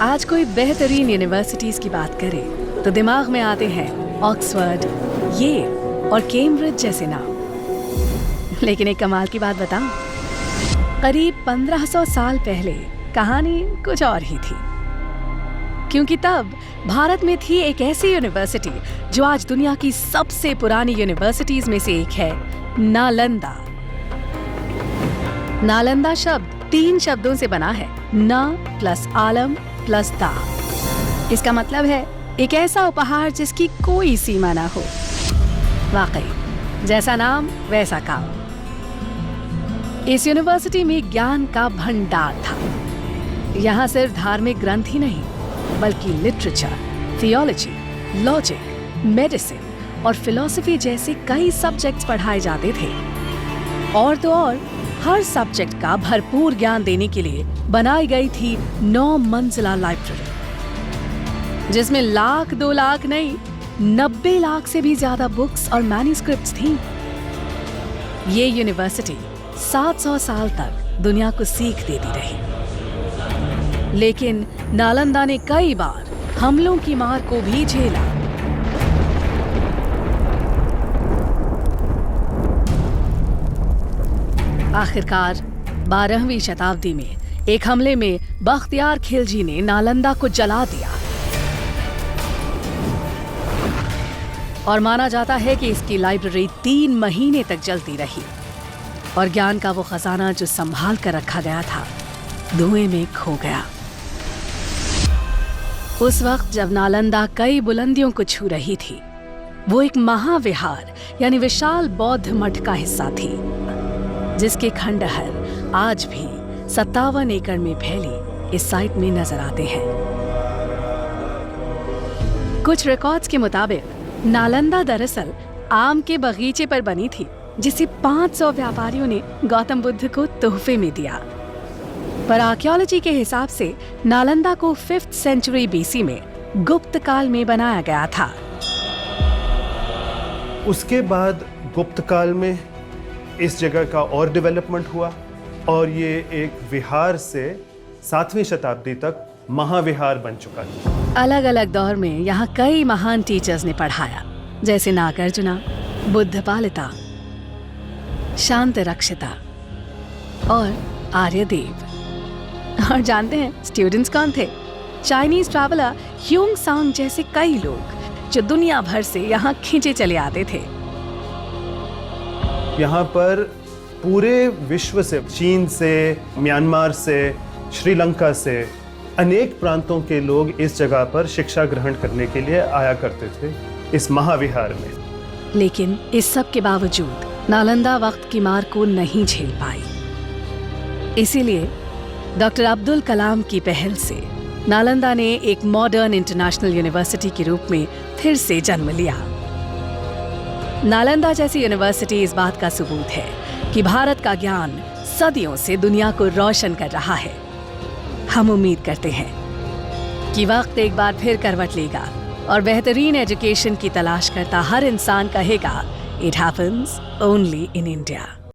आज कोई बेहतरीन यूनिवर्सिटीज की बात करे तो दिमाग में आते हैं ऑक्सफोर्ड, येल और कैम्ब्रिज जैसे नाम। लेकिन एक कमाल की बात बताऊं, करीब 1500 साल पहले कहानी कुछ और ही थी। क्योंकि तब भारत में थी एक ऐसी यूनिवर्सिटी जो आज दुनिया की सबसे पुरानी यूनिवर्सिटीज में से एक है, नालंदा। नालंदा शब्द 3 शब्दों से बना है, न प्लस आलम प्लस दा। इसका मतलब है एक ऐसा उपहार जिसकी कोई सीमा ना हो। वाकई जैसा नाम वैसा काम। इस यूनिवर्सिटी में ज्ञान का भंडार था। यहाँ सिर्फ धार्मिक ग्रंथ ही नहीं बल्कि लिटरेचर, थियोलॉजी, लॉजिक, मेडिसिन और फिलॉसफी जैसे कई सब्जेक्ट्स पढ़ाए जाते थे। और तो और हर सब्जेक्ट का भरपूर ज्ञान देने के लिए बनाई गई थी 9 मंजिला लाइब्रेरी, जिसमें लाख 2 लाख नहीं 90 लाख से भी ज्यादा बुक्स और मैन्युस्क्रिप्ट्स थीं। ये यूनिवर्सिटी 700 साल तक दुनिया को सीख देती रही। लेकिन नालंदा ने कई बार हमलों की मार को भी झेला। आखिरकार 12वीं शताब्दी में एक हमले में बख्तियार खिलजी ने नालंदा को जला दिया। और माना जाता है कि इसकी लाइब्रेरी 3 महीने तक जलती रही और ज्ञान का वो खजाना जो संभाल कर रखा गया था धुएं में खो गया। उस वक्त जब नालंदा कई बुलंदियों को छू रही थी, वो एक महाविहार यानी विशाल बौद्ध मठ का हिस्सा थी, जिसके खंडहर आज भी 57 एकड़ में फैली इस साइट में नजर आते हैं। कुछ रिकॉर्ड्स के मुताबिक नालंदा दरअसल आम के बगीचे पर बनी थी, जिसे 500 व्यापारियों ने गौतम बुद्ध को तोहफे में दिया। पर आर्कियोलॉजी के हिसाब से नालंदा को 5th सेंचुरी बीसी में गुप्त काल में बनाया गया था। उसके बाद गुप्त काल में इस जगह का और डेवलपमेंट हुआ और ये एक विहार से 7वीं शताब्दी तक महाविहार बन चुका है। अलग अलग दौर में यहाँ कई महान टीचर्स ने पढ़ाया, जैसे नागार्जुना, बुद्धपालिता, शांतरक्षिता और आर्यदेव। और जानते हैं स्टूडेंट्स कौन थे? चाइनीज ट्रैवलर ह्यूंग सांग जैसे कई लोग जो दुनिया भर से यहाँ खींचे चले आते थे। यहाँ पर पूरे विश्व से, चीन से, म्यांमार से, श्रीलंका से अनेक प्रांतों के लोग इस जगह पर शिक्षा ग्रहण करने के लिए आया करते थे इस महाविहार में। लेकिन इस सब के बावजूद नालंदा वक्त की मार को नहीं झेल पाई। इसीलिए डॉक्टर अब्दुल कलाम की पहल से नालंदा ने एक मॉडर्न इंटरनेशनल यूनिवर्सिटी के रूप में फिर से जन्म लिया। नालंदा जैसी यूनिवर्सिटी इस बात का सबूत है कि भारत का ज्ञान सदियों से दुनिया को रोशन कर रहा है। हम उम्मीद करते हैं कि वक्त एक बार फिर करवट लेगा और बेहतरीन एजुकेशन की तलाश करता हर इंसान कहेगा, it happens only in India.